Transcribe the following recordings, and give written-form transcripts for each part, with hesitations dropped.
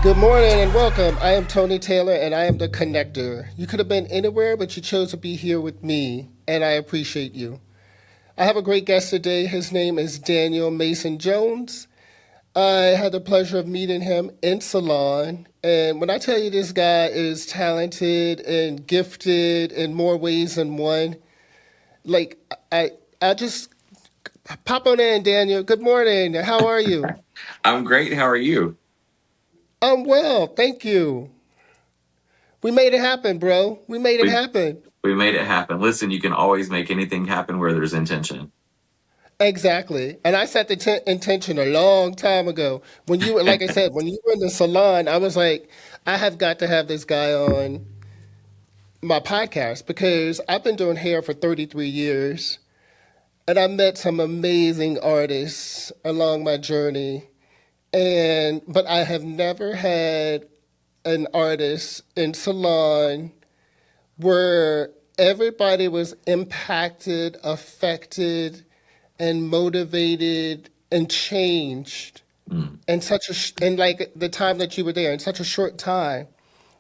Good morning and welcome. I am Tony Taylor and I am the connector. You could have been anywhere, but you chose to be here with me, and I appreciate you. I have a great guest today. His name is Daniel Mason Jones. I had the pleasure of meeting him in salon. And when I tell you this guy is talented and gifted in more ways than one, like I just pop on in, Daniel. Good morning. How are you? I'm great. How are you? I'm well, thank you. We made it happen, bro. We made it We happen. we made it happen. Listen, you can always make anything happen where there's intention. Exactly. And I set the intention a long time ago. When you were, like I said, when you were in the salon, I was like, I have got to have this guy on my podcast because I've been doing hair for 33 years and I met some amazing artists along my journey. But I have never had an artist in salon where everybody was impacted, affected, and motivated and changed Mm. in in like the time that you were there in such a short time.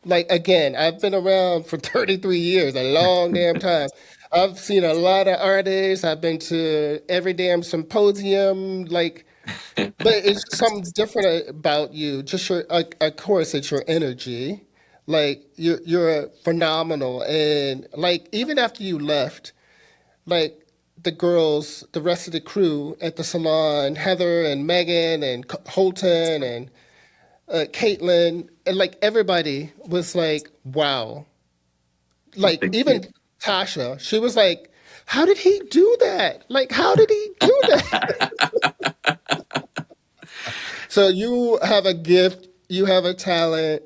Like again, I've been around for 33 years, a long damn time. I've seen a lot of artists. I've been to every damn symposium. But it's something different about you. Just of course, it's your energy. Like you're phenomenal, and like even after you left, like the girls, the rest of the crew at the salon, Heather and Megan and Holton and Caitlin, and like everybody was like, wow. Like Thank you. even Tasha, she was like, how did he do that? Like, how did he do that? So you have a gift, you have a talent,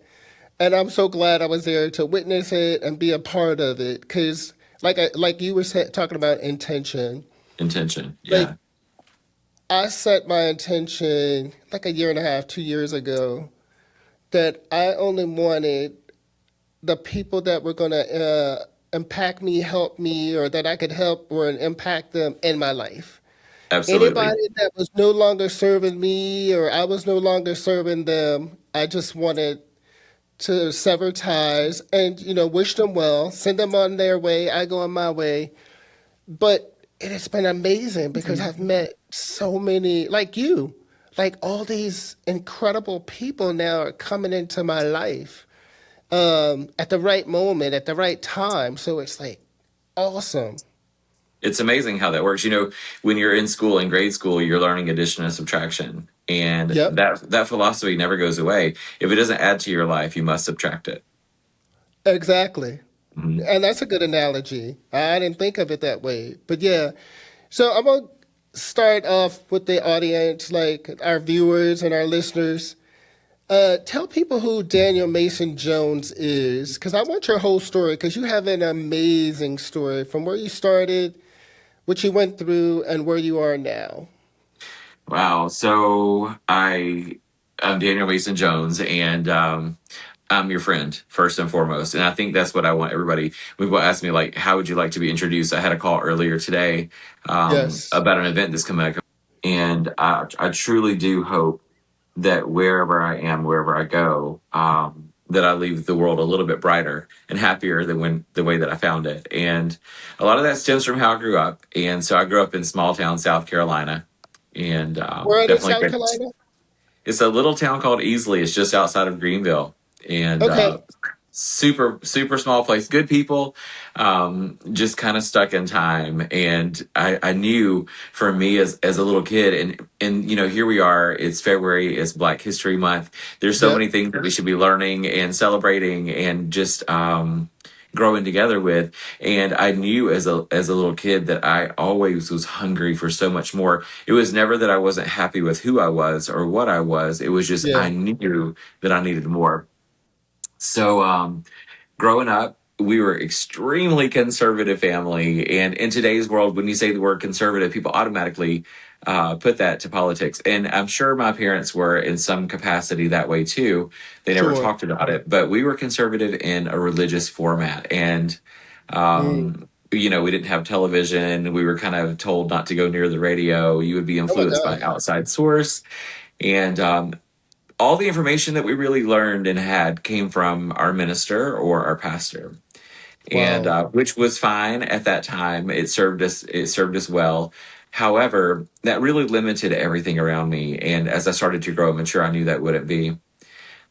and I'm so glad I was there to witness it and be a part of it. Because like you were talking about intention, Intention. like Yeah, I set my intention like a year and a half, 2 years ago, that I only wanted the people that were going to impact me, help me, or that I could help or impact them in my life. absolutely. Anybody that was no longer serving me or I was no longer serving them, I just wanted to sever ties and, wish them well, send them on their way. I go on my way. But it has been amazing because I've met so many, like you, like all these incredible people now are coming into my life at the right moment, at the right time. So it's like awesome. It's amazing how that works. When you're in school, in grade school, you're learning addition and subtraction, and Yep, that philosophy never goes away. If it doesn't add to your life, you must subtract it. exactly. Mhm. And that's a good analogy. I didn't think of it that way. But yeah, so I'm going to start off with the audience, like our viewers and our listeners. Tell people who Daniel Mason Jones is, because I want your whole story, because you have an amazing story from where you started, what you went through, and where you are now. Wow. I'm Daniel Mason Jones, and I'm your friend first and foremost. And I think that's what I want everybody. When people ask me like, how would you like to be introduced? I had a call earlier today Yes. about an event that's coming up, and I truly do hope that wherever I am, wherever I go, that I leave the world a little bit brighter and happier than when the way that I found it. And a lot of that stems from how I grew up. And so I grew up in small town South Carolina, and Where in definitely South great. Carolina? It's a little town called Easley. It's just outside of Greenville, and Okay. super super small place. Good people, just kind of stuck in time. And I knew for me as a little kid, and here we are. It's February. It's Black History Month. There's so Yep. many things that we should be learning and celebrating, and just growing together with. And I knew as a little kid that I always was hungry for so much more. It was never that I wasn't happy with who I was or what I was. It was just Yeah. I knew that I needed more. So growing up, we were extremely conservative family. And in today's world, when you say the word conservative, people automatically put that to politics. And I'm sure my parents were in some capacity that way too. They never Sure. talked about it, but we were conservative in a religious format. And Mm. we didn't have television. We were kind of told not to go near the radio. You would be Oh my influenced by gosh. outside source. And all the information that we really learned and had came from our minister or our pastor, and Wow. which was fine at that time. It served us. It served us well. However, that really limited everything around me. And as I started to grow and mature, I knew that wouldn't be.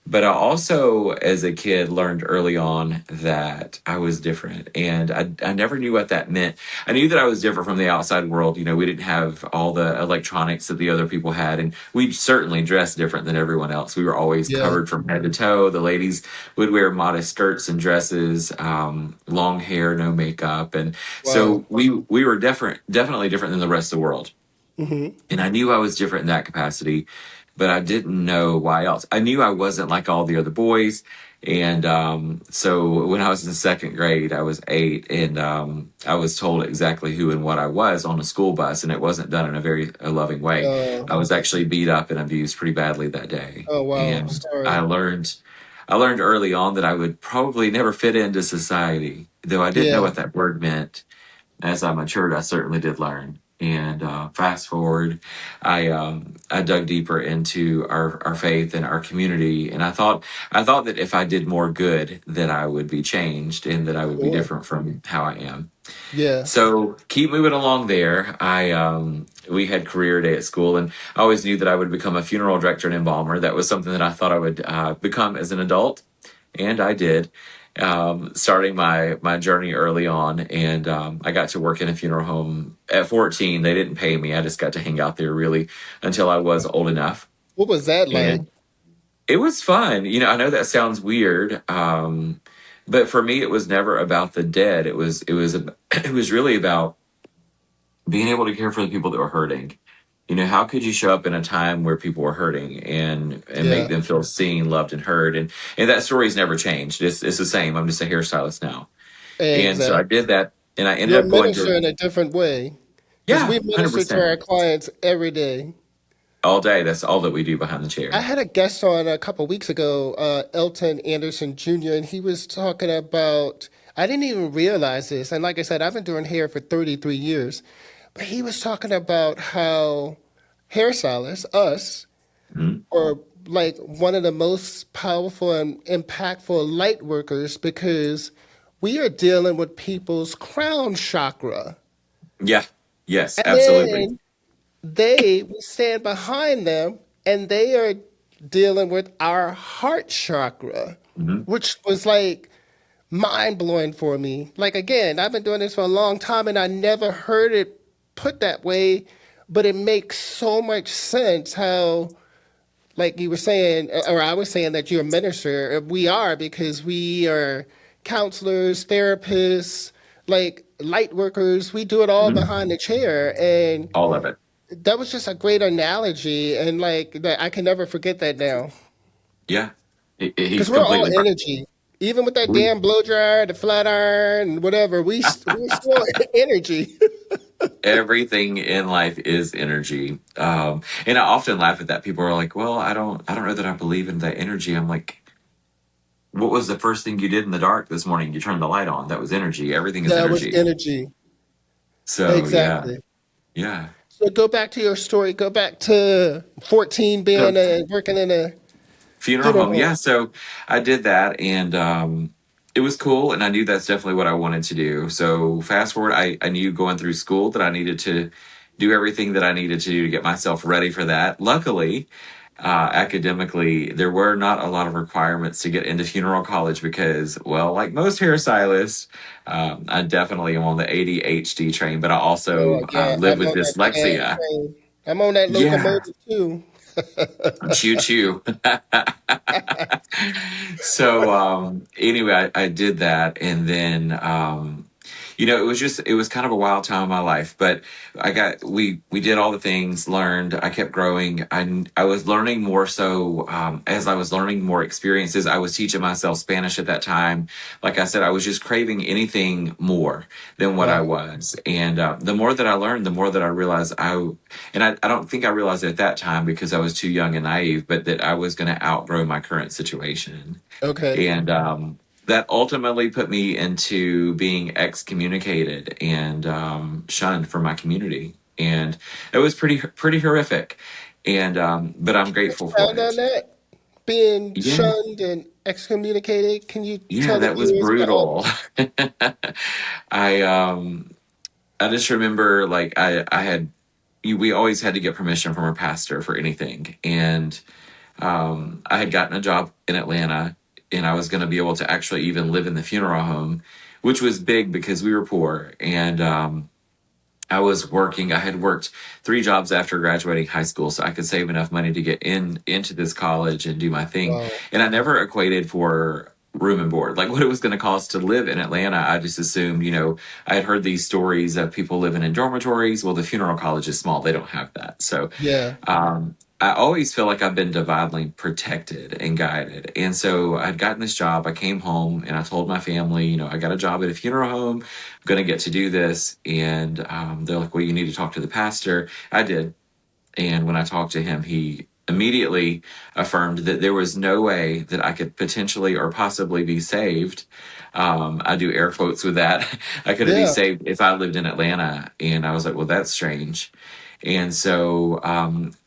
But I also, as a kid, learned early on that I was different. And I never knew what that meant. I knew that I was different from the outside world. You know, we didn't have all the electronics that the other people had. And we certainly dressed different than everyone else. We were always Yeah. covered from head to toe. The ladies would wear modest skirts and dresses, long hair, no makeup. And Wow. so we were different, definitely different than the rest of the world. Hmm. And I knew I was different in that capacity, but I didn't know why else. I knew I wasn't like all the other boys. And so when I was in second grade, I was 8, and I was told exactly who and what I was on a school bus, and it wasn't done in a very loving way. I was actually beat up and abused pretty badly that day. Oh, wow. And Sorry. I learned early on that I would probably never fit into society, though I didn't know Yeah. what that word meant. As I matured, I certainly did learn. And fast forward, I dug deeper into our faith and our community, and I thought that if I did more good, that I would be changed and that I would be Cool. different from how I am. Yeah. So keep moving along there. We had career day at school, and I always knew that I would become a funeral director and embalmer. That was something that I thought I would become as an adult, and I did. Starting my journey early on, and I got to work in a funeral home at 14. They didn't pay me. I just got to hang out there really until I was old enough, What was that like? and it was fun. You know, I know that sounds weird, but for me, it was never about the dead. It was really about being able to care for the people that were hurting. You know, how could you show up in a time where people were hurting and make Yeah. them feel seen, loved, and heard? And that story's never changed. It's the same. I'm just a hairstylist now. And so I Exactly. did that, and I ended You're a up going minister to, in a different way because yeah, we minister to 100%. our clients every day. All day. That's all that we do behind the I chair. had a guest on a couple weeks ago, Elton Anderson Jr., and he was talking about, I didn't even realize this. And like I said, I've been doing hair for 33 years, but he was talking about how hairstylists, us, Mhm. are like one of the most powerful and impactful light workers because we are dealing with people's crown chakra. Yeah. Yes, And absolutely. then we stand behind them and they are dealing with our heart chakra, Hmm. which was like mind blowing for me. Like, again, I've been doing this for a long time and I never heard it put that way, but it makes so much sense how, like you were saying, or I was saying that you're a minister. We are because we are counselors, therapists, like light workers. We do it all Hmm. behind the chair. And All of it. that was just a great analogy, and like that, I can never forget that now. Yeah. Because He's we're all completely right. energy. Even with that We, damn blow dryer, the flat iron, whatever, we're still energy. everything in life is energy. And I often laugh at that. People are like, well, I don't know that I believe in that energy. I'm like, what was the first thing you did in the dark this morning? You turned the light on. That was energy. Everything is That was energy. energy. So yeah, Exactly. yeah. So go back to your story. Go back to 14 So being working in a funeral funeral home, home. yeah. So I did that, and it was cool, and I knew that's definitely what I wanted to do. So fast forward, I knew going through school that I needed to do everything that I needed to do to get myself ready for that. Luckily, academically, there were not a lot of requirements to get into funeral college because, well, like most hairstylists, I definitely am on the ADHD train, but I Oh, also yeah, live I'm with on that same dyslexia. train. I'm on that Yeah, locomotive too. choo choo. So anyway, I did that, and then you know, it was kind of a wild time in my life, but we did all the things, learned, I kept growing. I was learning more, so as I was learning more experiences, I was teaching myself Spanish at that time. Like I said, I was just craving anything more than what I Wow. was, and the more that I learned, the more that I realized I don't think I realized it at that time because I was too young and naive, but that I was going to outgrow my current situation. Okay. And that ultimately put me into being excommunicated and shunned from my community. And it was pretty horrific. And but I'm grateful for Expound on it. that. being Yeah, shunned and excommunicated? Can you yeah, tell the that was viewers about? brutal. I I just remember like I had we always had to get permission from our pastor for anything, and I had gotten a job in Atlanta, and I was going to be able to actually even live in the funeral home, which was big because we were poor, and I was working. I had worked 3 jobs after graduating high school, so I could save enough money to get into this college and do my thing. Wow. And I never equated for room and board, like what it was going to cost to live in Atlanta. I just assumed, I had heard these stories of people living in dormitories. Well, the funeral college is small; they don't have that. So Yeah. I always feel like I've been divinely protected and guided. And so I'd gotten this job. I came home and I told my family, I got a job at a funeral home. I'm going to get to do this. And they're like, well, you need to talk to the pastor. I did. And when I talked to him, he immediately affirmed that there was no way that I could potentially or possibly be saved. I do air quotes with that. I couldn't be Yeah. saved if I lived in Atlanta. And I was like, well, that's strange. And so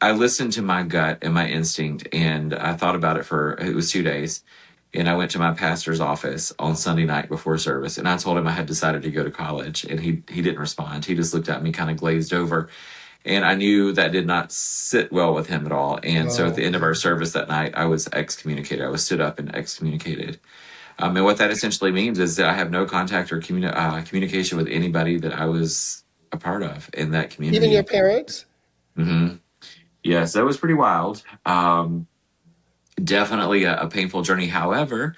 I listened to my gut and my instinct, and I thought about it it was 2 days. And I went to my pastor's office on Sunday night before service, and I told him I had decided to go to college, and he didn't respond. He just looked at me kind of glazed over, and I knew that did not sit well with him at all. And so at the Wow. end of our service that night, I was excommunicated. I was stood up and excommunicated. And what that essentially means is that I have no contact or communication with anybody that I was a part of in that Even your community. parents? Hmm. Yes, that was pretty wild. Definitely a painful journey. However,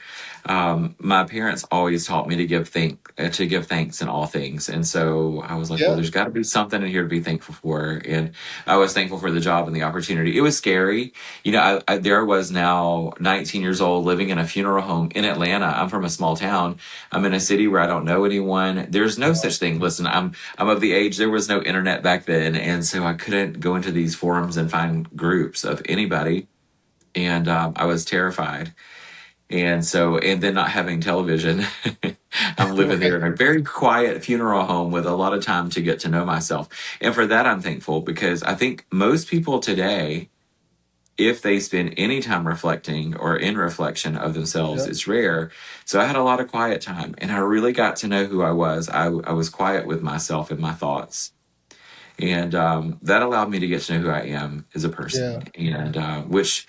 my parents always taught me to give thanks in all things, and so I was like, "Well, Yeah. there's got to be something in here to be thankful for." And I was thankful for the job and the opportunity. It was scary, there I was now, 19 years old, living in a funeral home in Atlanta. I'm from a small town. I'm in a city where I don't know anyone. There's no such thing. Listen, I'm of the age. There was no internet back then, and so I couldn't go into these forums and find groups of anybody, and I was terrified. And then not having television, I'm living there Right. in a very quiet funeral home with a lot of time to get to know myself. And for that, I'm thankful, because I think most people today, if they spend any time reflecting or in reflection of themselves, Yeah. it's rare. So I had a lot of quiet time, and I really got to know who I was. I was quiet with myself and my thoughts, and that allowed me to get to know who I am as a person, Yeah. and which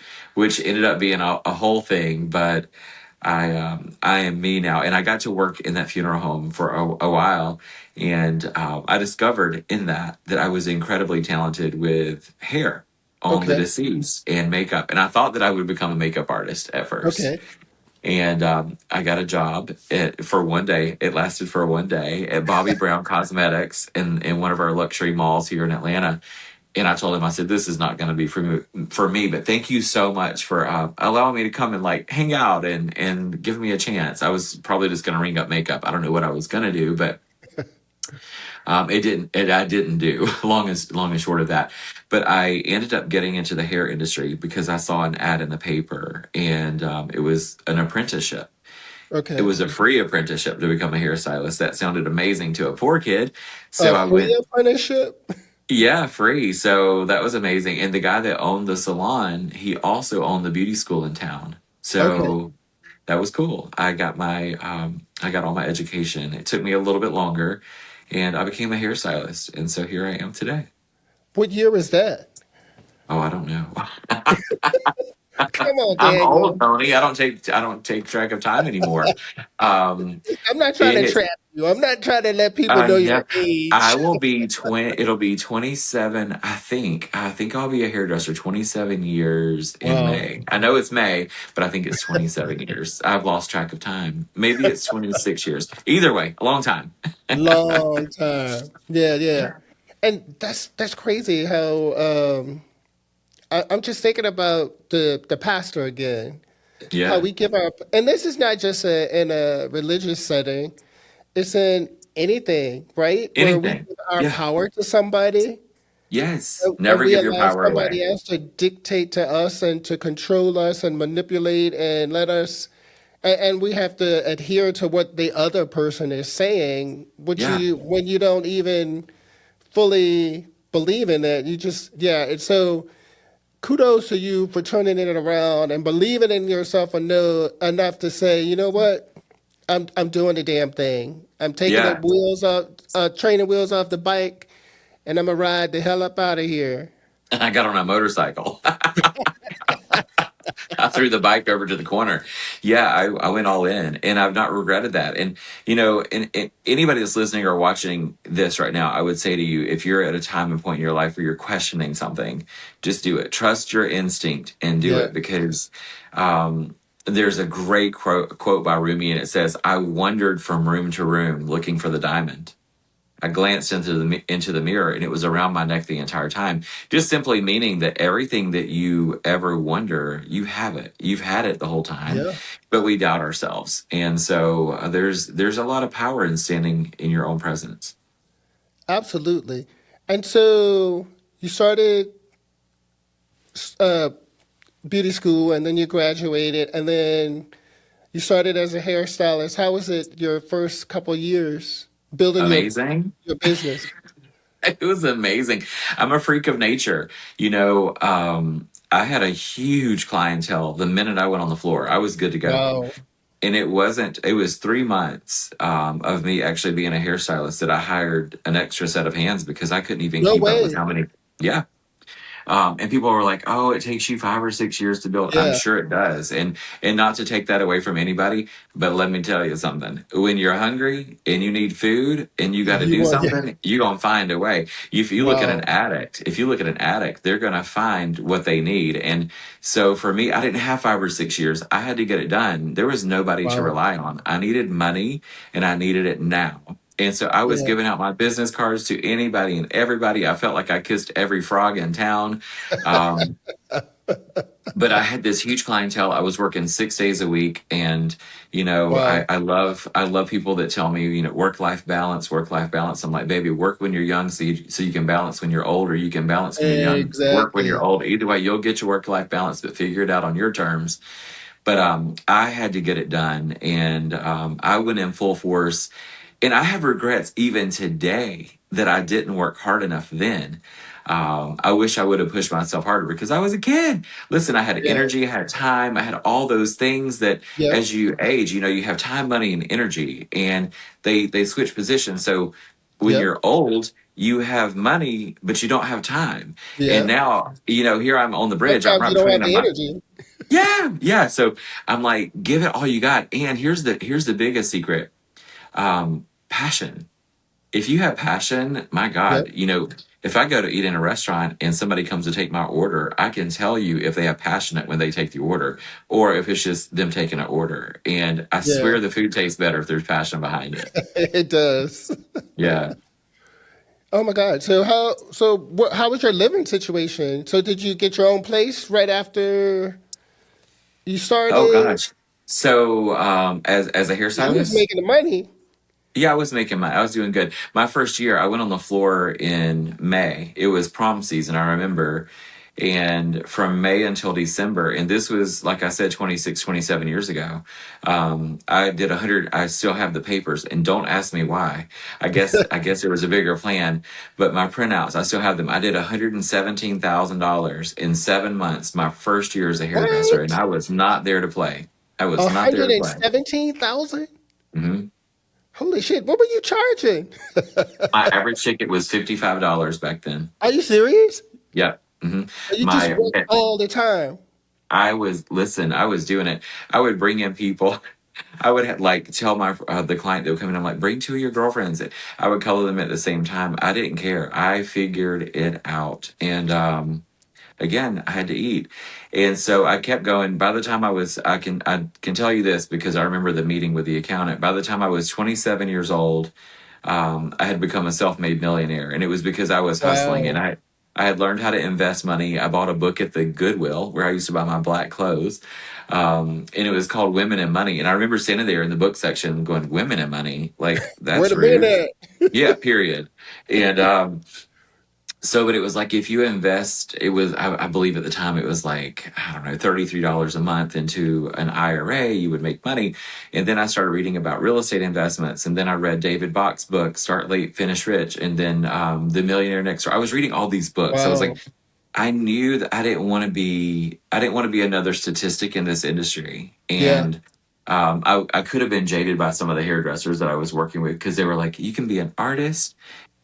ended up being a whole thing. But I am me now, and I got to work in that funeral home for a while, and I discovered in that I was incredibly talented with hair on the Okay. deceased and makeup, and I thought that I would become a makeup artist at first. Okay. And I got a job for one day. It lasted for one day at Bobby Brown Cosmetics in one of our luxury malls here in Atlanta. And I told him, I said, this is not going to be for me, but thank you so much for allowing me to come and like hang out and give me a chance. I was probably just going to ring up makeup. I don't know what I was going to do, but I didn't do long and short of that. But I ended up getting into the hair industry because I saw an ad in the paper, and it was an apprenticeship. It Okay. was a free apprenticeship to become a hairstylist. That sounded amazing to a poor kid. A So I free went, apprenticeship? yeah, free. So that was amazing. And the guy that owned the salon, he also owned the beauty school in town. Okay. So that was cool. I got all my education. It took me a little bit longer, and I became a hairstylist. And so here I am today. What year was that? Oh, I don't know. Come on, I'm old, Daniel. Tony. I don't take track of time anymore. Um, I'm not trying to it trap you. I'm not trying to let people know your Yeah, I age. will be 20. It'll be 27. I think I'll be a hairdresser 27 years in Wow. May. I know it's May, but I think it's 27 years. I've lost track of time. Maybe it's 26 years. Either way, a long time. Long time. Yeah, yeah. And that's crazy how I'm just thinking about the pastor again. How Yeah. we give our, and this is not just in a religious setting. It's in anything, right? Where we Anything. give our Yeah. power to somebody, Yes. and Never we give your allow power away. somebody else to dictate to us and to control us and manipulate and let us, and we have to adhere to what the other person is saying, which Yeah. you, when you don't even fully believe in it, you just, yeah. And so kudos to you for turning it around and believing in yourself enough to say, you know what, I'm doing the damn thing. I'm taking the Yeah, wheels off, training wheels off the bike, and I'm gonna ride the hell up out of here. I got on a motorcycle. I threw the bike over to the corner. Yeah, I went all in, and I've not regretted that. And and anybody that's listening or watching this right now, I would say to you, if you're at a time and point in your life where you're questioning something, just do it. Trust your instinct and do Yeah, it, because there's a great quote by Rumi, and it says, "I wandered from room to room looking for the diamond. I glanced into the mirror, and it was around my neck the entire time." Just simply meaning that everything that you ever wonder, you have it. You've had it the whole time, yeah, but we doubt ourselves. And so there's a lot of power in standing in your own presence. absolutely. And so you started uh, beauty school, and then you graduated, and then you started as a hairstylist. How was it your first couple years building Amazing. your business? It was amazing. I'm a freak of nature. I had a huge clientele the minute I went on the floor. I was good to go. Wow. And it was 3 months of me actually being a hairstylist that I hired an extra set of hands because I couldn't even No keep up with way. how many. Yeah. And people were like, "Oh, it takes you 5 or 6 years to build." I'm Yeah. sure it does, and not to take that away from anybody, but let me tell you something: when you're hungry and you need food and you got to You do want, yeah. something, you're gonna find a way. Wow. If you look at an addict, they're gonna find what they need. And so for me, I didn't have 5 or 6 years. I had to get it done. There was nobody to Wow. rely on. I needed money, and I needed it now. And so I was Yeah. giving out my business cards to anybody and everybody. I felt like I kissed every frog in town. Um, but I had this huge clientele. I was working 6 days a week, and Wow. I love people that tell me, work life balance, work life balance. I'm like, baby, work when you're young, so you can balance when you're old, or you can balance when you're young, work when you're Exactly. old. Either way, you'll get your work life balance, but figure it out on your terms. But I had to get it done, and I went in full force. And I have regrets even today that I didn't work hard enough then. I wish I would have pushed myself harder because I was a kid. Listen, I had Yeah. energy, I had time, I had all those things that Yep. as you age, you have time, money, and energy, and they switch positions. So when Yep. you're old, you have money, but you don't have time. And Yeah. now, here I'm on the bridge. I'm Sometimes right you don't between have them. the energy. Yeah, yeah. So I'm like, give it all you got. And here's the biggest secret: passion. If you have passion, my Yep. God, if I go to eat in a restaurant and somebody comes to take my order, I can tell you if they have passionate when they take the order or if it's just them taking an order. And I Yeah. swear the food tastes better if there's passion behind it. It does. Yeah. Oh my God. How was your living situation? So did you get your own place right after you Oh started? gosh. So as a You was hairstylist, making the money. yeah, I was doing good. My first year, I went on the floor in May. It was prom season, I remember. And from May until December, and this was, like I said, 26, 27 years ago, I did 100. I still have the papers, and don't ask me why. I guess there was a bigger plan, but my printouts, I still have them. I did $117,000 in 7 months, my first year as a hairdresser, and What? I was not there to play. I was A not there hundred to and play. seventeen thousand? Mhm. Holy shit. What were you charging? My average ticket was $55 back then. Are you serious? Yep. Or you just My work all the time? I was doing it. I would bring in people. I would like tell my the client that would come in. I'm like, bring two of your girlfriends. I would color them at the same time. I didn't care. I figured it out. And again, I had to eat, and so I kept going. By the time I can tell you this because I remember the meeting with the accountant. By the time I was 27 years old, I had become a self-made millionaire, and it was because I was hustling, and Wow. I had learned how to invest money. I bought a book at the Goodwill where I used to buy my black clothes, and it was called Women and Money. And I remember standing there in the book section going, "Women and money? Like Where that's the men rude." at? Yeah, period. And but it was like if you invest, I believe at the time it was like, I don't know, $33 a month into an IRA, you would make money. And then I started reading about real estate investments. And then I read David Bach's book, Start Late, Finish Rich. And then The Millionaire Next Door. I was reading all these books. I was like, Wow. I knew that I didn't want to be another statistic in this industry. Yeah. And I could have been jaded by some of the hairdressers that I was working with because they were like, you can be an artist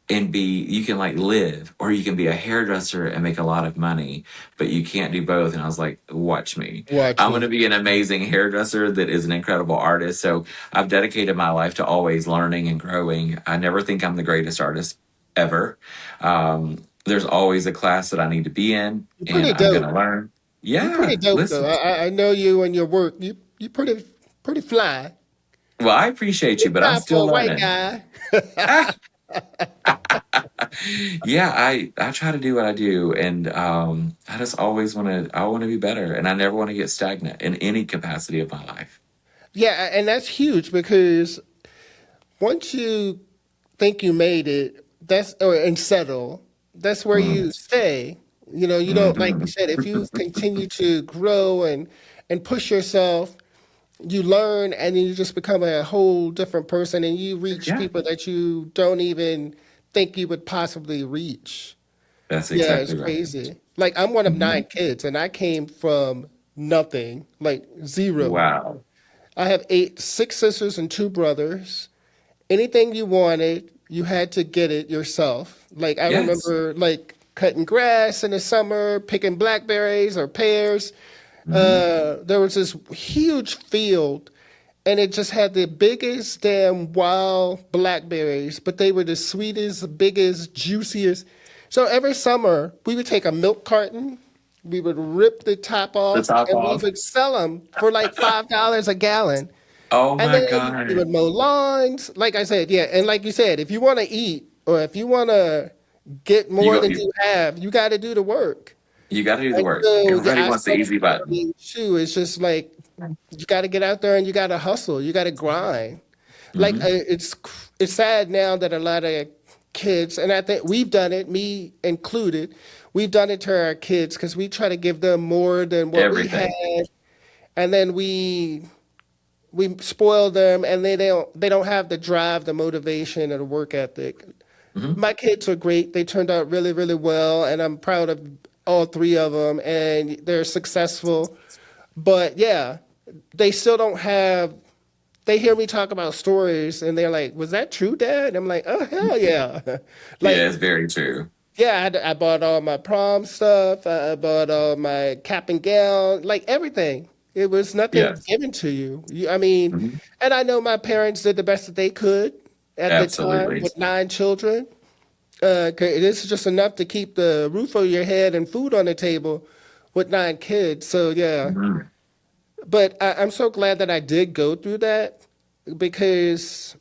and you can like live, or you can be a hairdresser and make a lot of money, but you can't do both. And I was like, watch me. Watch I'm going me. to be an amazing hairdresser that is an incredible artist. So I've dedicated my life to always learning and growing. I never think I'm the greatest artist ever. There's always a class that I need to be in, You're and pretty I'm going dope. to learn. You're pretty Yeah, dope though. listen. I know you and your work. You pretty fly. Well, I appreciate you, Pretty but I'm fly for still a white learning. guy. Yeah, I try to do what I do, and I just always want to be better, and I never want to get stagnant in any capacity of my life. Yeah, and that's huge because once you think you made it, and settle, that's where Mm, you stay. You don't like you mhm. said, if you continue to grow and push yourself, you learn and then you just become a whole different person and you reach Yeah, people that you don't even think you would possibly reach. that's Yeah, it's exactly right. crazy. Like I'm one of Mhm. 9 kids and I came from nothing, like zero. Wow. I have 6 sisters and 2 brothers. Anything you wanted, you had to get it yourself. Like I Yes. remember like cutting grass in the summer, picking blackberries or pears. Hmm. There was this huge field and it just had the biggest damn wild blackberries, but they were the sweetest, biggest, juiciest. So every summer we would take a milk carton, we would rip the top The off, top and we off. would sell them for like $5 a gallon. Oh And my then we God. would mow lawns. Like I said, yeah. And like you said, if you want to eat or if you want to get You more go. than you have, you got to do the work. You got to do the And work. so, yeah, Everybody I wants the saw easy that button. in too. It's just like you got to get out there and you got to hustle. You got to grind. Like Hmm. it's sad now that a lot of kids, and I think we've done it, me included, we've done it to our kids because we try to give them more than what we had, Everything. and then we spoil them, and they don't have the drive, the motivation, or the work ethic. Hmm. My kids are great. They turned out really, really well, and I'm proud of all 3 of them, and they're successful. But yeah, they still don't have. They hear me talk about stories, and they're like, "Was that true, Dad?" And I'm like, "Oh hell yeah!" Yeah, Like, it's very true. yeah, I bought all my prom stuff. I bought all my cap and gown, like everything. It was nothing Yes. given to you. I mean, Hmm. and I know my parents did the best that they could at the time Absolutely. with 'Cause this is just enough to keep the roof over your head and food on the table with 9 kids. So yeah, Hmm. but I'm so glad that I did go through that because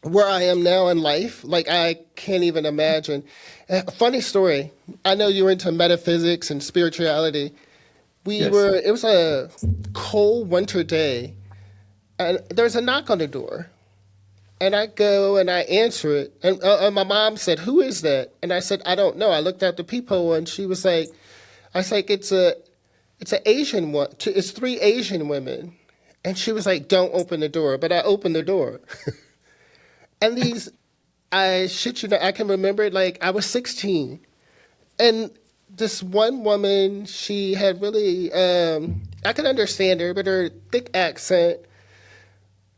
where I am now in life, like I can't even imagine. Funny story. I know you're into metaphysics and spirituality. Yes. It was a cold winter day, and there's a knock on the door. And I go and I answer it. And my mom said, "Who is that?" And I said, "I don't know." I looked out the peephole and she was like, I was like, it's an Asian one. It's 3 Asian women. And she was like, "Don't open the door." But I opened the door. And I shit you not, I can remember it like I was 16. And this one woman, she had really, I could understand her, but her thick accent.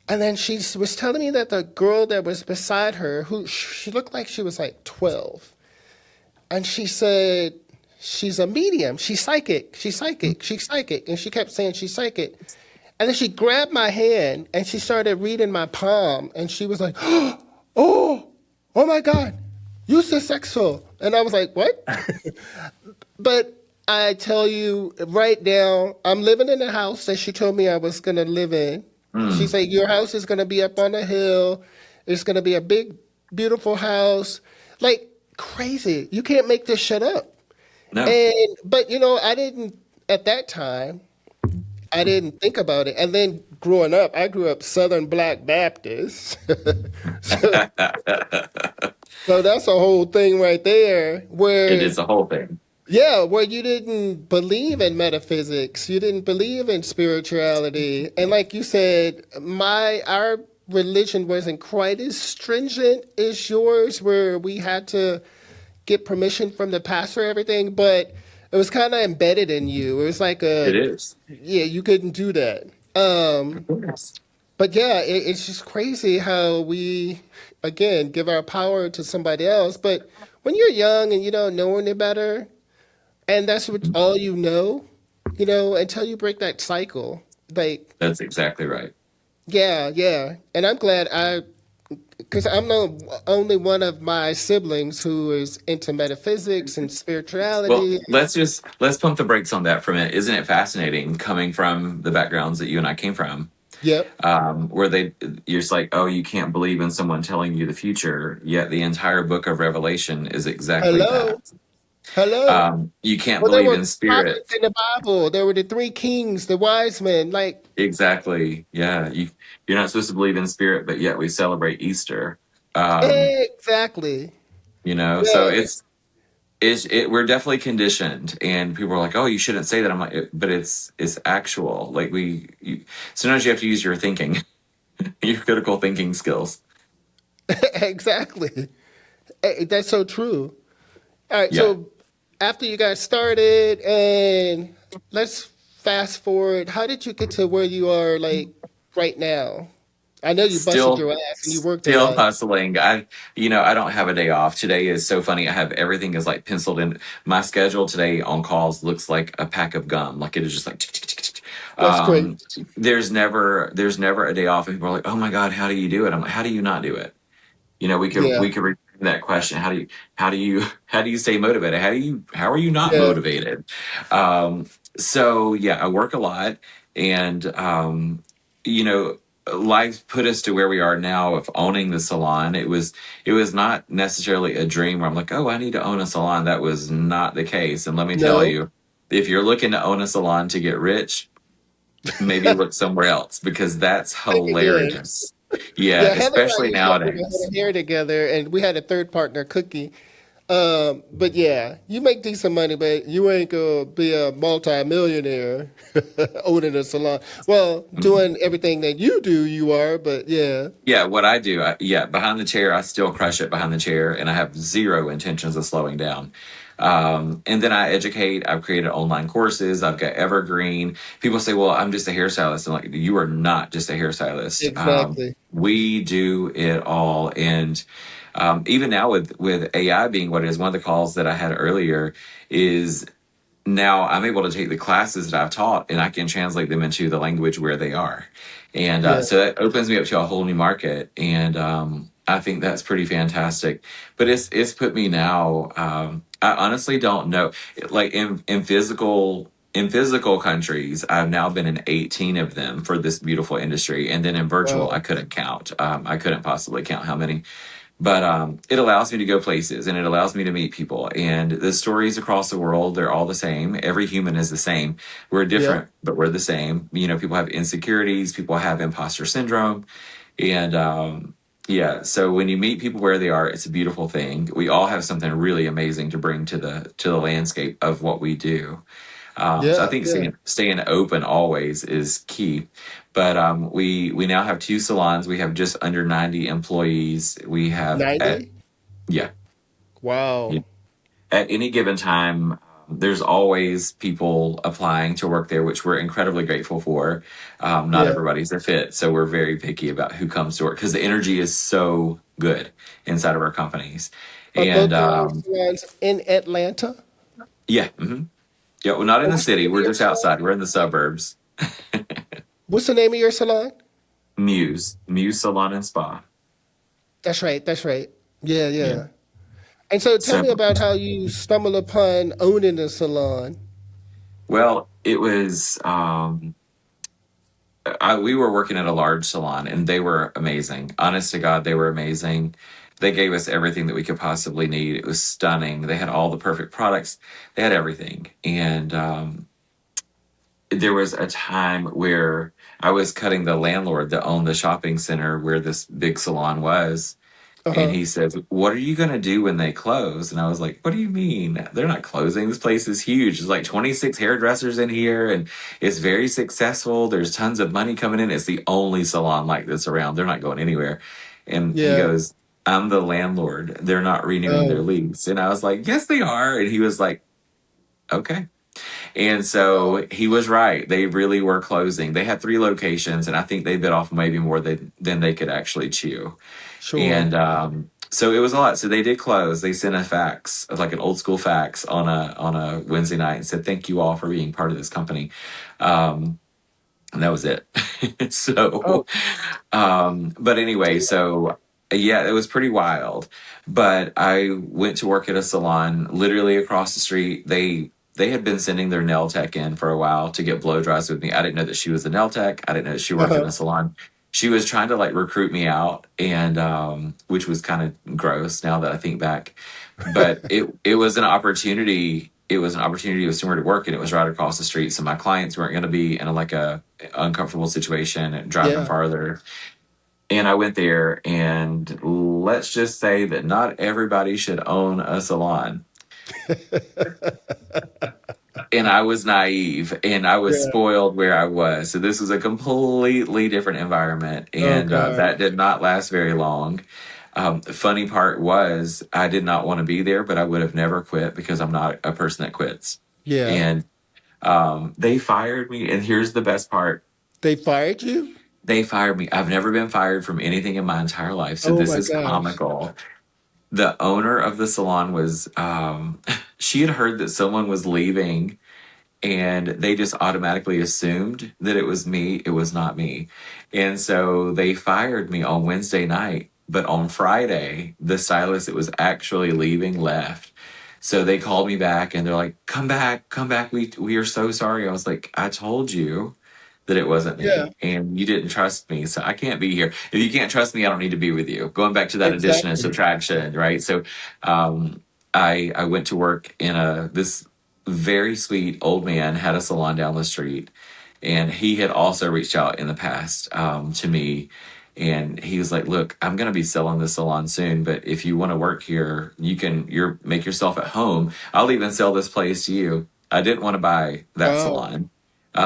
And then she was telling me that the girl that was beside her, who she looked like she was like 12, and she said, she's a medium, she's psychic, she's psychic, she's psychic. And she kept saying she's psychic. And then she grabbed my hand and she started reading my palm. And she was like, oh, oh my God, you're so sexual. And I was like, what? But I tell you right now, I'm living in the house that she told me I was going to live in. She Mm. said, your house is going to be up on the hill. It's going to be a big, beautiful house. Like crazy. You can't make this shit up. No. But I didn't, at that time, I didn't think about it. And then growing up, I grew up Southern Black Baptist. so, so that's a whole thing right there It where is the whole thing. yeah, where you didn't believe in metaphysics, you didn't believe in spirituality, and like you said, our religion wasn't quite as stringent as yours, where we had to get permission from the pastor, and everything. But it was kind of embedded in you. It was like It a, is. yeah, you couldn't do that. Of course. But yeah, it's just crazy how we, again, give our power to somebody else. But when you're young and you don't know any better, and that's what all you know, until you break that cycle. Like, That's exactly right. yeah, yeah. And I'm glad because I'm the only one of my siblings who is into metaphysics and Well, spirituality. let's pump the brakes on that for a minute. Isn't it fascinating coming from the backgrounds that you and I came from, Yep. where you're just like, oh, you can't believe in someone telling you the future, yet the entire book of Revelation is exactly that. Hello. Hello. You can't Well, there believe were in prophets spirit. in the Bible. There were the three kings, the wise men. Like, Exactly. Yeah. You're not supposed to believe in spirit, but yet we celebrate Easter. Um, exactly. so Yeah. we're definitely conditioned, and people are like, "Oh, you shouldn't say that." I'm like, but it's actual. Like sometimes you have to use your thinking, your critical thinking skills. exactly. That's so true. All right. Yeah, So after you got started, and let's fast forward. How did you get to where you are, like right now? I know you busted still your ass and you worked a still lot. hustling. I don't have a day off. Today is so funny. I have everything is like penciled in. My schedule today on calls looks like a pack of gum. Like it is just like tick, tick, tick, tick, tick. That's great. There's never a day off, and people are like, "Oh my God, how do you do it?" I'm like, "How do you not do it?" Yeah. We could return that question. How do you stay motivated? How are you not Yeah. motivated? Um, so yeah, I work a lot, and you know, life put us to where we are now of owning the salon. It was not necessarily a dream where I'm like, oh, I need to own a salon. That was not the case. And let me tell No. you, if you're looking to own a salon to get rich, maybe look somewhere else because that's Think again. hilarious. Yeah, Yeah, Heather and I especially used to do the head nowadays. of hair together, and we had a third partner, Cookie. But yeah, you make decent money, but you ain't gonna be a multi-millionaire owning a salon. Well, doing everything that you do, you are, but yeah, Yeah, what I do, behind the chair, I still crush it behind the chair, and I have zero intentions of slowing down. And then I educate. I've created online courses. I've got Evergreen. People say, "Well, I'm just a hairstylist." I'm like, "You are not just a hairstylist. exactly. We do it all." And even now, with AI being what it is, one of the calls that I had earlier is now I'm able to take the classes that I've taught and I can translate them into the language where they are. And Yeah, so that opens me up to a whole new market. And I think that's pretty fantastic. But it's put me now. I honestly don't know. Like in physical countries, I've now been in 18 of them for this beautiful industry. And then in virtual, I wow, couldn't count. I couldn't possibly count how many. But it allows me to go places and it allows me to meet people. And the stories across the world, they're all the same. Every human is the same. We're yep, different, but we're the same. People have insecurities, people have imposter syndrome. And yeah, so when you meet people where they are, it's a beautiful thing. We all have something really amazing to bring to the landscape of what we do. So I yeah, think yeah. staying open always is key. But we now have two salons. We have just under 90 employees. We have 90? yeah, yeah. Wow. At any given time, there's always people applying to work there, which we're incredibly grateful for. Not Yeah. everybody's a fit, so we're very picky about who comes to work because the energy is so good inside of our companies. Are And both your salons in Atlanta? yeah, yeah. Well, not in And the what's the city. name of We're your just salon? outside. We're in the suburbs. What's the name of your salon? Muse Salon and Spa. That's right. That's right. Yeah, Yeah. yeah. And so tell So, me about how you stumbled upon owning a salon. well, it was, we were working at a large salon and they were amazing. Honest to God, they were amazing. They gave us everything that we could possibly need. It was stunning. They had all the perfect products. They had everything. And there was a time where I was cutting the landlord that owned the shopping center where this big salon was. And Uh-huh. he says, "What are you going to do when they close?" And I was like, "What do you mean? They're not closing. This place is huge. There's like 26 hairdressers in here and it's very successful. There's tons of money coming in. It's the only salon like this around. They're not going anywhere." And he Yeah. goes, "I'm the landlord. They're not renewing their Oh, lease." And I was like, "Yes, they are." And he was like, Okay. And so he was right. They really were closing. They had 3 locations, and I think they bit off maybe more than they could actually chew. Sure. And so it was a lot. So they did close. They sent a fax, like an old school fax, on a Wednesday night and said, "Thank you all for being part of this company." Um, and that was it. Oh, So, but anyway, so yeah, it was pretty wild. But I went to work at a salon literally across the street. They had been sending their nail tech in for a while to get blow dries with me. I didn't know that she was a nail tech. I didn't know that she worked in a uh-huh. salon. She was trying to like recruit me out, and which was kind of gross now that I think back. But it was an opportunity. It was an opportunity. It was somewhere to work, and it was right across the street. So my clients weren't going to be in like a uncomfortable situation and driving Yeah. farther. And I went there, and let's just say that not everybody should own a salon. And I was naive, and I was Yeah. spoiled where I was. So this was a completely different environment, Oh and that gosh. did not last very long. The funny part was I did not want to be there, but I would have never quit because I'm not a person that quits. Yeah. And they fired me. And here's the best part: They fired you? they fired me. I've never been fired from anything in my entire life, so Oh this my is gosh. comical. The owner of the salon was she had heard that someone was leaving, and they just automatically assumed that it was me. It was not me. And so they fired me on Wednesday night. But on Friday, the stylist that was actually leaving left. So they called me back, and they're like, "Come back, come back. We are so sorry." I was like, "I told you that it wasn't Yeah, me, and you didn't trust me, so I can't be here. If you can't trust me, I don't need to be with you." Going back to that addition and exactly. subtraction, right? So um, I went to work in a this very sweet old man had a salon down the street, and he had also reached out in the past to me, and he was like, "Look, I'm going to be selling this salon soon, but if you want to work here, you're make yourself at home. I'll even sell this place to you." I didn't want to buy that Wow. salon.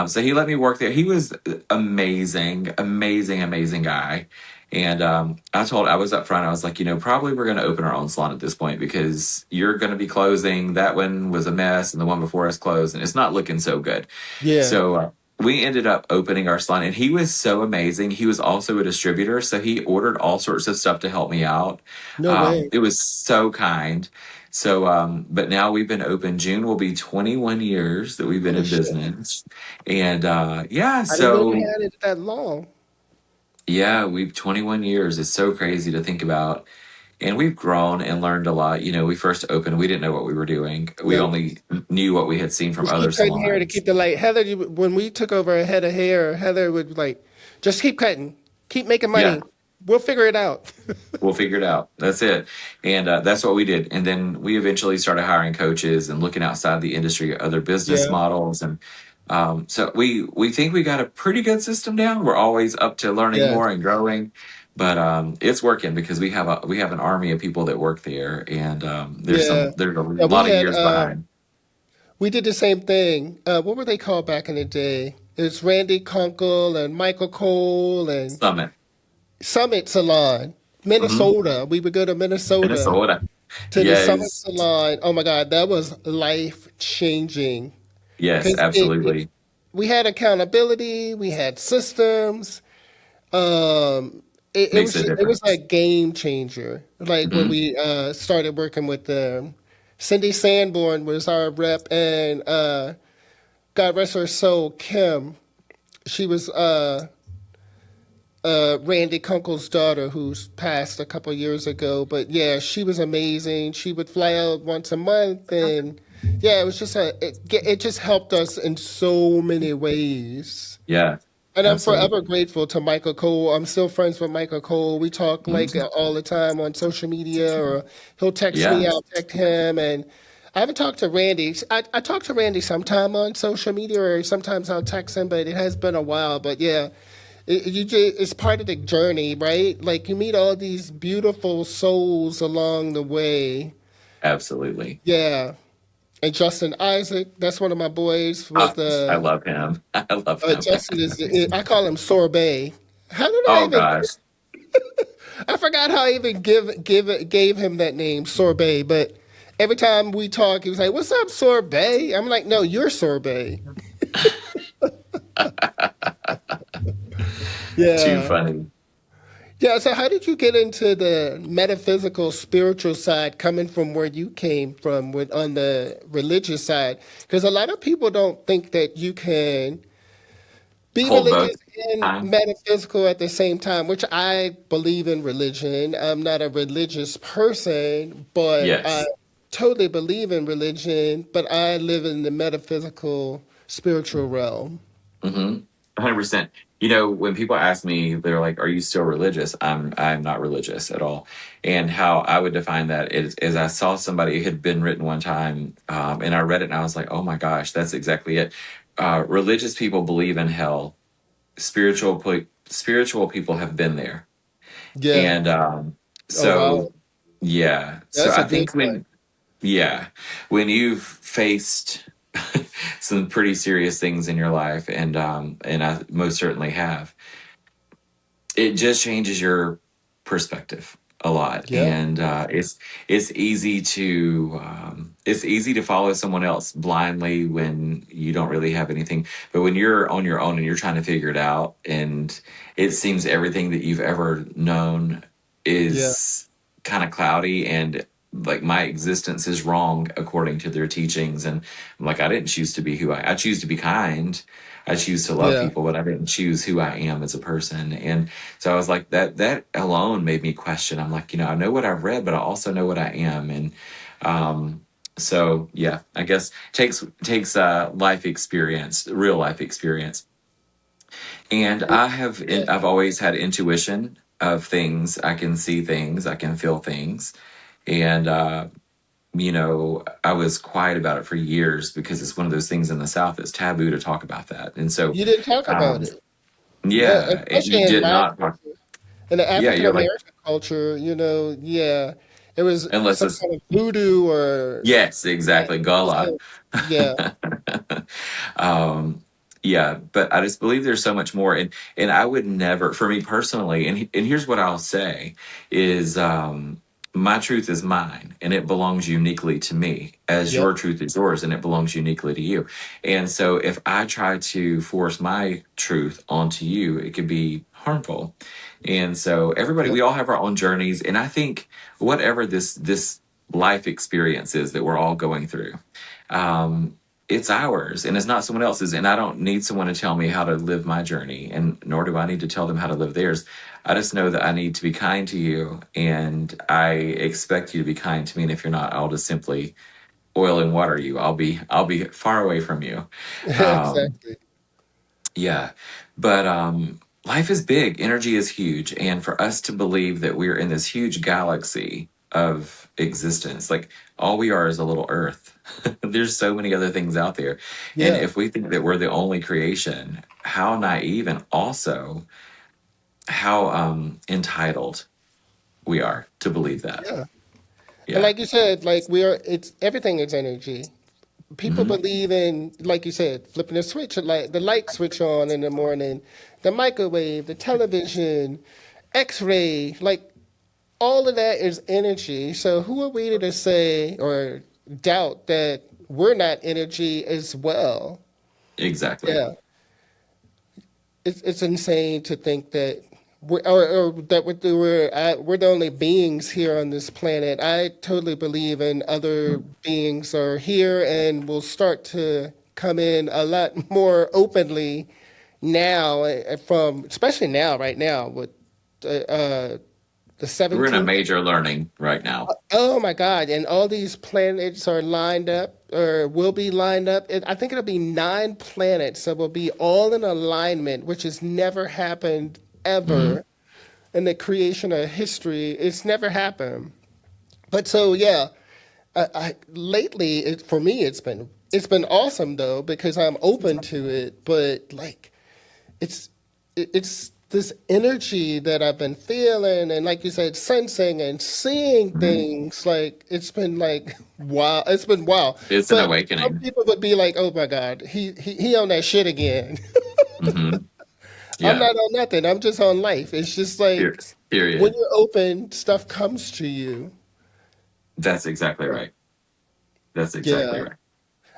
So he let me work there. He was amazing, amazing, amazing guy. And I was up front. I was like, probably we're going to open our own salon at this point because you're going to be closing. That one was a mess, and the one before us closed, and it's not looking so good. Yeah. So we ended up opening our salon, and he was so amazing. He was also a distributor, so he ordered all sorts of stuff to help me out. No way. It was so kind. So, but now we've been open. June will be 21 years that we've been Holy in shit. business. And yeah, I didn't know you so had it that long. yeah, we've 21 years. It's so crazy to think about. And we've grown and learned a lot. We first opened, we didn't know what we were doing. We No. only knew what we had seen from Just other keep cutting hair to salons. keep the light. Heather, when we took over a head of hair, Heather would like, just keep cutting, keep making Yeah, money. We'll figure it out. we'll figure it out. That's it. And that's what we did. And then we eventually started hiring coaches and looking outside the industry at other business Yeah. models. And so we think we got a pretty good system down. We're always up to learning Yeah. more and growing. But it's working because we have an army of people that work there, and Yeah. there's a Yeah. lot of years behind. We did the same thing. What were they called back in the day? It was Randy Kunkel and Michael Cole and Summit. Summit Salon, Hmm. Minnesota. We would go to Minnesota Minnesota. to the Summit Yes. Salon. Oh my God, that was life changing Yes, because it absolutely. we had accountability, we had systems. Um, Makes a it was a difference. game changer. Like when Hmm. we started working with them. Cindy Sanborn was our rep, and God rest her soul, Kim. She was Randy Kunkel's daughter, who's passed a couple years ago. But yeah, she was amazing. She would fly out once a month, and yeah, it was just it just helped us in so many ways. Yeah, And I'm forever absolutely. grateful to Michael Cole. I'm still friends with Michael Cole. We talk like Mhm. all the time on social media, or he'll text me, Yeah. I'll text him. And I haven't talked to Randy. I talk to Randy sometime on social media, or sometimes I'll text him, but it has been a while. But yeah, it's part of the journey, right? Like you meet all these beautiful souls along the way. Absolutely. Yeah. And Justin Isaac, that's one of my boys Ah, with I love him. I love him. Justin I call him Sorbet. How did I Oh even gosh. I forgot how I even gave him that name, Sorbet. But Every time we talk, he was like, "What's up, sorbet?" I'm like, "No, you're sorbet." Too Yeah. funny. Yeah, so how did you get into the metaphysical, spiritual side coming from where you came from with on the religious side? Because a lot of people don't think that you can be Hold both religious and time. metaphysical at the same time, which I believe in religion. I'm not a religious person, but I Yes. totally believe in religion, but I live in the metaphysical, spiritual realm. 100%. You know, when people ask me, they're like, "Are you still religious?" I'm not religious at all. And how I would define that is I saw somebody had been written one time, and I read it, and I was like, "Oh my gosh, that's exactly it." Religious people believe in hell. Spiritual people have been there, Yeah. and Oh, so wow. yeah. So That's a I good think one. yeah, when you've faced some pretty serious things in your life, and I most certainly have, it just changes your perspective a lot, Yeah. and it's easy to follow someone else blindly when you don't really have anything. But when you're on your own and you're trying to figure it out, and it seems everything that you've ever known Yeah. is kind of cloudy, and like my existence is wrong according to their teachings, and I'm like, I didn't choose to be who I choose to be kind. I choose to love Yeah. people, but I didn't choose who I am as a person. And so I was like, that alone made me question. I'm like, I know what I've read, but I also know what I am. And um, so yeah, I guess takes life experience, real life experience. And Yeah. I've always had intuition of things. I can see things, I can feel things. And I was quiet about it for years because it's one of those things in the South that's taboo to talk about that. And so You didn't talk about um, it. Yeah, yeah, and you especially in did my not talk. culture, in the Yeah, African you're like, American culture, yeah, it was unless some it's kind of voodoo or yes, yeah, exactly, gala. so, yeah, um, yeah, but I just believe there's so much more, and I would never, for me personally, and here's what I'll say is, my truth is mine, and it belongs uniquely to me, as yep, your truth is yours, and it belongs uniquely to you. And so, if I try to force my truth onto you, it could be harmful. And so, everybody, yep, we all have our own journeys, and I think whatever this life experience is that we're all going through. It's ours and it's not someone else's. And I don't need someone to tell me how to live my journey, and nor do I need to tell them how to live theirs. I just know that I need to be kind to you, and I expect you to be kind to me. And if you're not, I'll just simply oil and water you. I'll be far away from you. Um, exactly. yeah, but life is big, energy is huge, and for us to believe that we're in this huge galaxy of existence, like all we are is a little Earth. There's so many other things out there, and Yeah, if we think that we're the only creation, how naive and also how entitled we are to believe that. yeah, and Yeah. like you said, like we are, it's everything is energy. People Hmm. believe in, like you said, flipping the switch, like the light switch on in the morning, the microwave, the television, X-ray, like all of that is energy. So who are we to say or doubt that we're not energy as well? Exactly. Yeah, it's insane to think that or that we're the only beings here on this planet. I totally believe in other beings are here and will start to come in a lot more openly now, from especially now, right now with the We're in a 17th. major learning right now. Oh my God. And all these planets are lined up or will be lined up. I think it'll be 9 planets that will be all in alignment, which has never happened Hmm. ever in the creation of history. It's never happened. But so, yeah, lately, for me, it's been awesome though, because I'm open to it. But like, it's it's this energy that I've been feeling, and like you said, sensing and seeing Hmm. things. Like it's been like wow, it's been wow. It's an But some awakening. people would be like, "Oh my God, he on that shit again." Hmm. I'm Yeah. not on nothing. I'm just on life. It's just like when Period. you're open, stuff comes to you. That's exactly Yeah. right. That's exactly Yeah. right.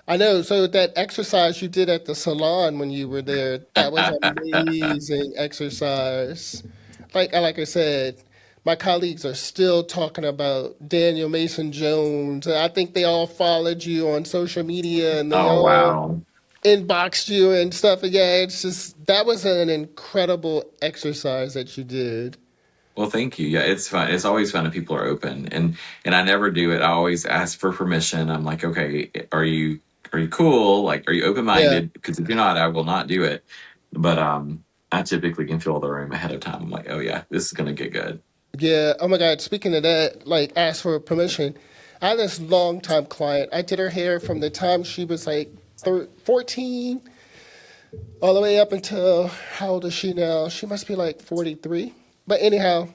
I know. So that exercise you did at the salon when you were there, that was amazing exercise. Like I said, my colleagues are still talking about Daniel Mason Jones. I think they all followed you on social media and they Oh all wow. inboxed you and stuff. And yeah, it's just that was an incredible exercise that you did. Well, thank you. Yeah, it's fun. It's always fun if people are open, and I never do it. I always ask for permission. I'm like, okay, are you cool? Like, are you open Yeah. minded? Because if you're not, I will not do it. But I typically can feel the room ahead of time. I'm like, oh yeah, this is gonna get good. Yeah. Oh my God. Speaking of that, like ask for permission. I had this long time client. I did her hair from the time she was like 14 all the way up until how old is she now? She must be like 43. But anyhow,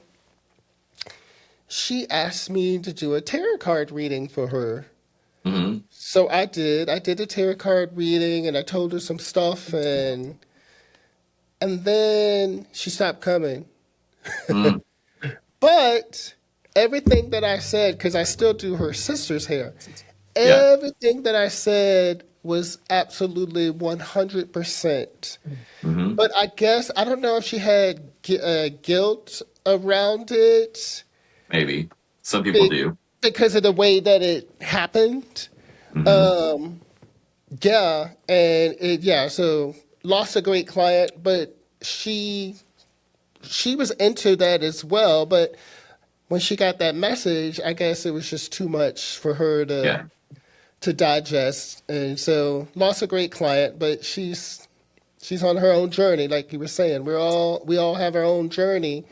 she asked me to do a tarot card reading for her. Hmm. So I did. I did a tarot card reading and I told her some stuff and then she stopped coming. Mm. But everything that I said, because I still do her sister's hair, Yeah. everything that I said was absolutely 100%. Hmm. But I guess, I don't know if she had guilt around it Maybe some people be- do. because of the way that it happened. Hmm. Um, yeah, and yeah, so lost a great client, but she she was into that as well. But when she got that message, I guess it was just too much for her Yeah. to digest, and so lost a great client. But she's on her own journey, like you were saying. We all have our own journey,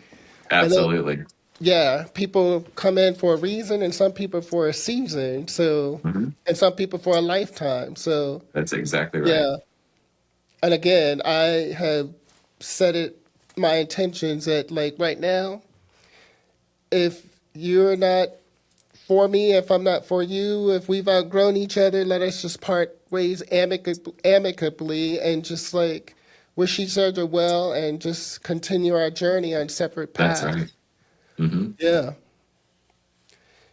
and then Absolutely. yeah, people come in for a reason, and some people for a season. So, Hmm. and some people for a lifetime. So That's exactly right. yeah, and again, I have set it my intentions at like right now. If you're not for me, if I'm not for you, if we've outgrown each other, let us just part ways amicably and just like wish each other well and just continue our journey on separate That's right. paths. Hmm. Yeah.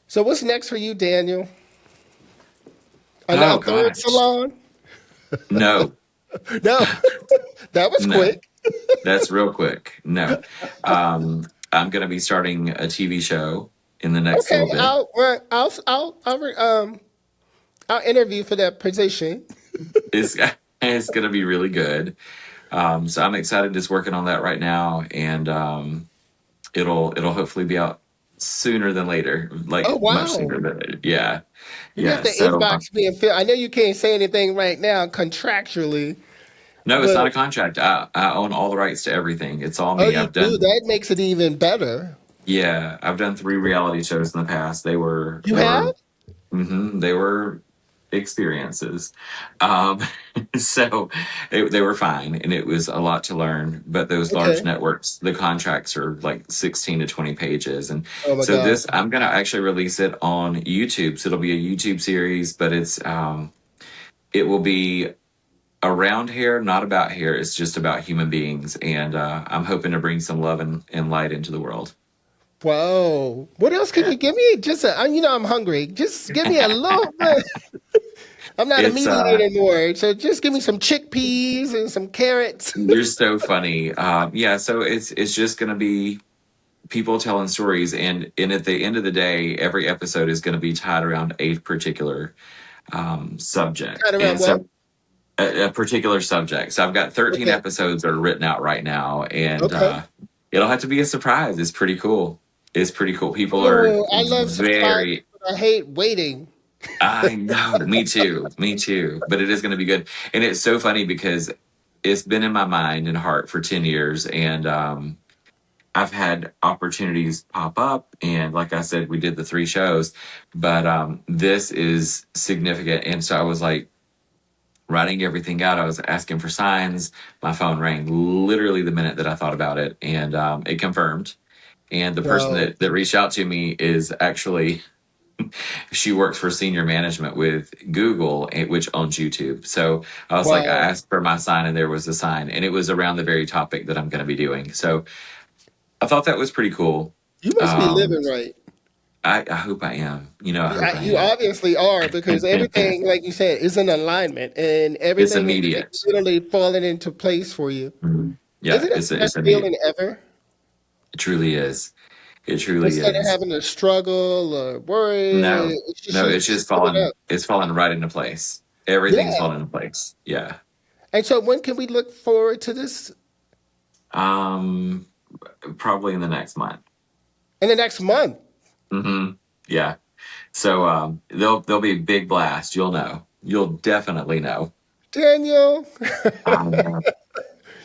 So what's next for you, Daniel? Oh A third gosh. salon? No. No, that was No. quick. That's real quick. No. I'm going to be starting a TV show in the next Okay, little bit. I'll interview for that position. It's it's going to be really good. So I'm excited just working on that right now, and it'll hopefully be out sooner than later, Oh like much wow. sooner than later. Yeah, You have yeah. to So inbox me and feel. I know you can't say anything right now contractually, no, it's but not a contract. I own all the rights to everything. It's all oh, me. you do. That makes it even better. I've done 3 reality shows in the past. They were You they have? were they were experiences. Um, so they were fine, and it was a lot to learn. But those large Okay. networks, the contracts are like 16 to 20 pages, and Oh my so God. this I'm gonna actually release it on YouTube. So it'll be a YouTube series, but it will be around hair, not about hair. It's just about human beings, and I'm hoping to bring some love and light into the world. Wow. What else can Yeah. you give me? I'm hungry. Just give me a little bit. I'm not a It's meat eater anymore, so just give me some chickpeas and some carrots. You're so funny. Yeah, so it's just gonna be people telling stories, and at the end of the day, every episode is gonna be tied around a particular Right subject, around and what? so a particular subject. So I've got 13 Okay. episodes that are written out right now, and Okay. it'll have to be a surprise. It's pretty cool. It's pretty cool. People are Oh, I love surprises, very. but I hate waiting. I know, me too, me too. But it is going to be good, and it's so funny because it's been in my mind and heart for 10 years, and I've had opportunities pop up, and like I said, we did the 3 shows, but this is significant. And so I was like writing everything out. I was asking for signs. My phone rang literally the minute that I thought about it, and it confirmed. And the person Wow. that reached out to me is actually she works for senior management with Google, which owns YouTube. So I was like, I Wow. asked for my sign, and there was a sign, and it was around the very topic that I'm going to be doing. So I thought that was pretty cool. You must be Um, living right. I hope I am. I hope I You am. obviously are because everything, like you said, is in alignment and It's everything is like immediate. literally falling into place for you. Mhm. Yeah, Isn't it the it's best immediate. feeling ever? It truly is. It truly Instead of is. having to struggle or worry, No, it's just no, you it's just spit it falling. out. It's falling right into place. Everything's Yeah. falling into place. Yeah. And so when can we look forward to this? Um, Probably in the next month. In the next month. Hmm. Yeah. So there'll be a big blast. You'll know. You'll definitely know. Daniel, Um,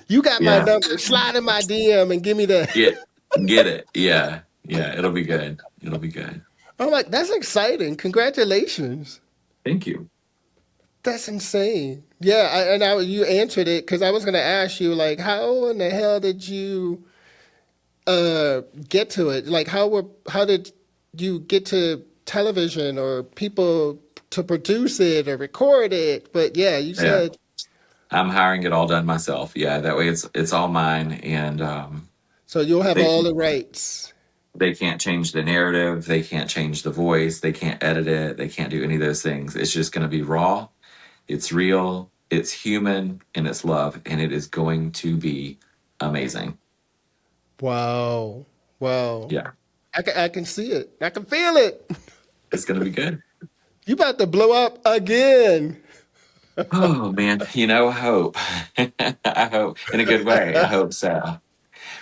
you got my yeah. number. Slide in my DM and give me the. Get get it. Yeah. Yeah. It'll be good. It'll be good. I'm like, that's exciting. Congratulations. Thank you. That's insane. Yeah, you answered it because I was gonna ask you like, how in the hell did you get to it? Like, how did you get to television or people to produce it or record it? But yeah, you Yeah. said I'm hiring it all done myself. Yeah. That way it's all mine, and so you'll have they all the rights. they can't change the narrative. They can't change the voice. They can't edit it. They can't do any of those things. It's just going to be raw. It's real. It's human, and it's love, and it is going to be amazing. Wow, wow. Yeah. I can see it. I can feel it. It's going to be good. You about to blow up again. Oh man, I hope. I hope in a good way. I hope so.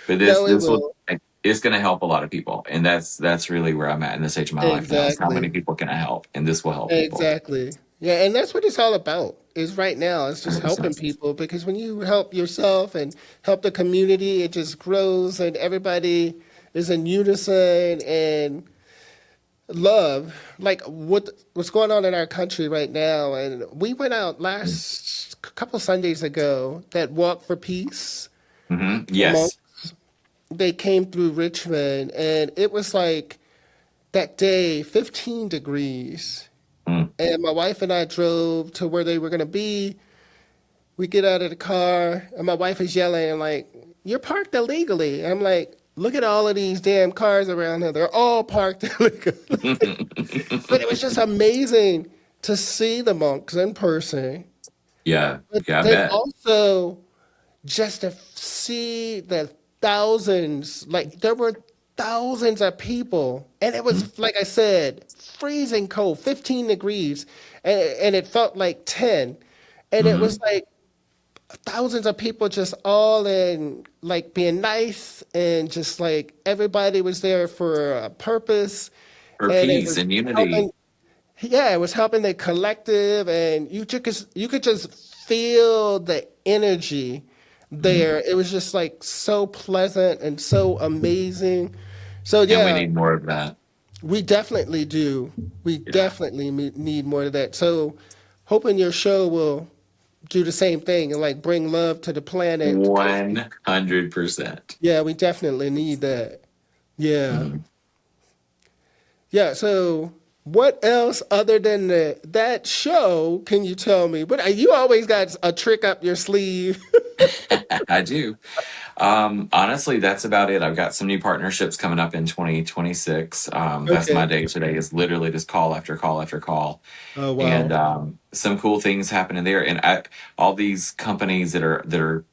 But this No, it this will will. it's going to help a lot of people, and that's really where I'm at in this stage of my life now. Is how many Exactly. people can I help, and this will help people. Exactly. Yeah, and that's what it's all about. Is right now, it's just helping 100%. people because when you help yourself and help the community, it just grows and everybody is in unison and love. Like what's going on in our country right now, and we went out last couple Sundays ago that walk for peace. Yes. They came through Richmond, and it was like that day 15 degrees. Mm. And my wife and I drove to where they were going to be. We get out of the car, and my wife is yelling, like, "You're parked illegally." And I'm like, "Look at all of these damn cars around here. They're all parked illegally." But it was just amazing to see the monks in person. Yeah. But Yeah. I then bet. also just to see the thousands, like there were thousands of people, and it Mm. was like I said, freezing cold, 15 degrees, and it felt like 10, and it Mm-hmm. was like thousands of people just all in like being nice and just like everybody was there for a purpose, For and it peace was and unity. helping. Yeah, it was helping the collective, and you could just feel the energy Mhm. there. It was just like so pleasant and so amazing. So And we yeah, need more of that. we definitely do. We Yeah. definitely need more of that. So hoping your show will do the same thing and like bring love to the planet because 100%. yeah, we definitely need that. Yeah. Mhm. Yeah, so what else other than that show can you tell me? But you always got a trick up your sleeve. I do. Honestly, that's about it. I've got some new partnerships coming up in 2026. That's my Okay. day today is literally just call after call after call. Oh And wow. some cool things happening there. And all these companies that are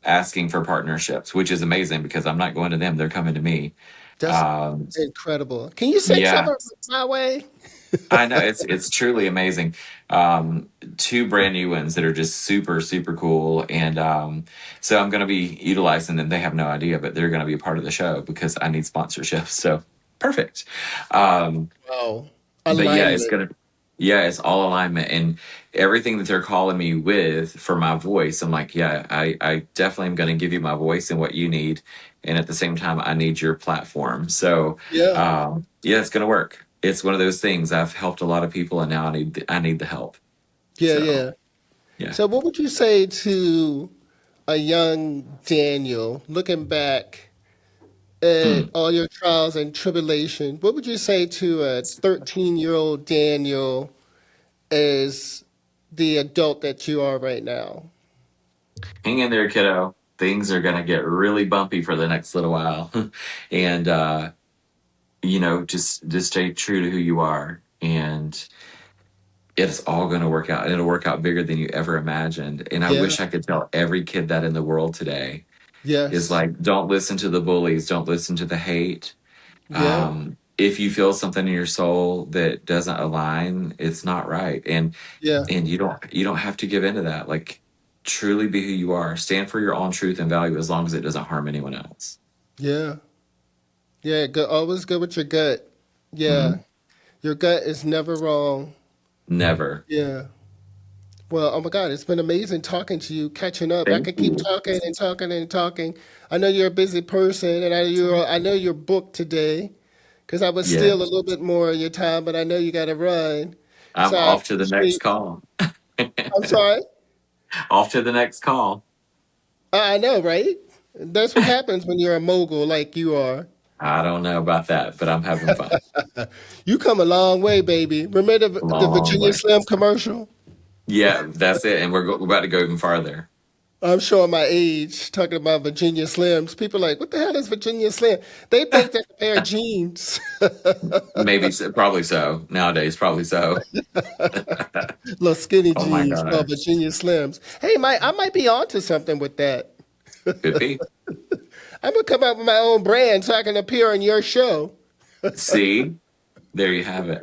asking for partnerships, which is amazing because I'm not going to them; they're coming to me. That's Um, incredible. Can you send some yeah, of my way? I know it's truly amazing. Two brand new ones that are just super super cool, and so I'm going to be utilizing them. They have no idea, but they're going to be a part of the show because I need sponsorships. So perfect. Um, Wow. but yeah, Alignment. it's all alignment and everything that they're calling me with for my voice. I'm like, yeah, I definitely am going to give you my voice and what you need, and at the same time, I need your platform. So, Yeah. yeah, it's going to work. It's one of those things. I've helped a lot of people, and now I need the help. Yeah, So, yeah. yeah. So what would you say to a young Daniel looking back at Hmm. all your trials and tribulations? What would you say to a 13-year-old Daniel as the adult that you are right now? Hang in there, kiddo. Things are going to get really bumpy for the next little while, and just stay true to who you are, and it's all going to work out. It'll work out bigger than you ever imagined. And I Yeah. wish I could tell every kid that in the world today is Yes. like, don't listen to the bullies, don't listen to the hate. Yeah. If you feel something in your soul that doesn't align, it's not right. Yeah. And you don't have to give into that. Like, truly be who you are. Stand for your own truth and value as long as it doesn't harm anyone else. Yeah. Yeah. Go, always go with your gut. Yeah. Mhm. Your gut is never wrong. Never. Yeah. Well, oh my God, it's been amazing talking to you, catching up. I Thank could keep you. talking and talking and talking. I know you're a busy person, and I know you're booked today because I would steal a Yes. little bit more of your time, but I know you got to run. So I'm I off to the next appreciate. call. I'm sorry. Off to the next call. I know, right? That's what happens when you're a mogul like you are. I don't know about that, but I'm having fun. You come a long way, baby. Remember the Long Virginia way. Slim commercial? Yeah, that's it. And we're about to go even farther. I'm showing my age talking about Virginia Slims. People are like, what the hell is Virginia Slim? They think that's a pair of jeans. Maybe so, probably so. Nowadays, probably so. Little skinny Oh my jeans called gosh. Virginia Slims. Hey, I might be onto something with that. Could be. I'm gonna come up with my own brand so I can appear on your show. See, there you have it.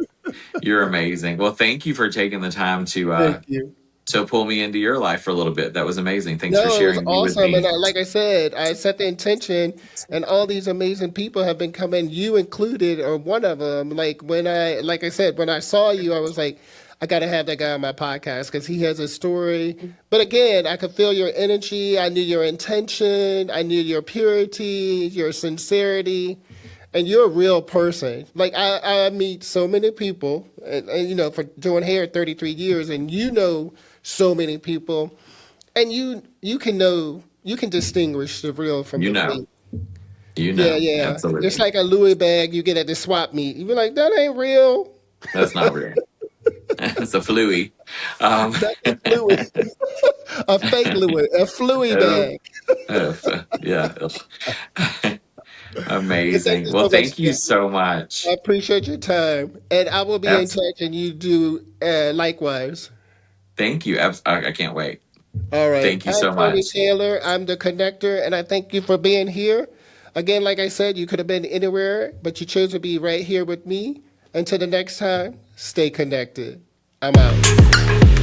You're amazing. Well, thank you for taking the time Thank you. to pull me into your life for a little bit. That was amazing. Thanks for No, it was sharing me with awesome. And me. like I said, I set the intention, and all these amazing people have been coming, you included, or one of them. Like I said, when I saw you, I was like, I got to have that guy on my podcast because he has a story. But again, I could feel your energy. I knew your intention. I knew your purity, your sincerity. And you're a real person. Like I meet so many people, and for doing hair 33 years, and so many people, and you can distinguish the real from You the know, fake. Yeah, yeah. It's absolutely. like a Louis bag you get at the swap meet. You be like, that ain't real. That's not real. It's a fluey. Um, That's a Louis, a fake Louis, a Fluey oh, bag. yeah. But thank Amazing. you Well, so much, thank you Kenny. so I much. appreciate your time, and I will be in Abs- touch, and you do likewise. Thank you. I can't wait. All right. Thank you I'm so Tony much. Taylor. I'm the connector, and I thank you for being here. Again, like I said, you could have been anywhere, but you chose to be right here with me. Until the next time, stay connected. I'm out.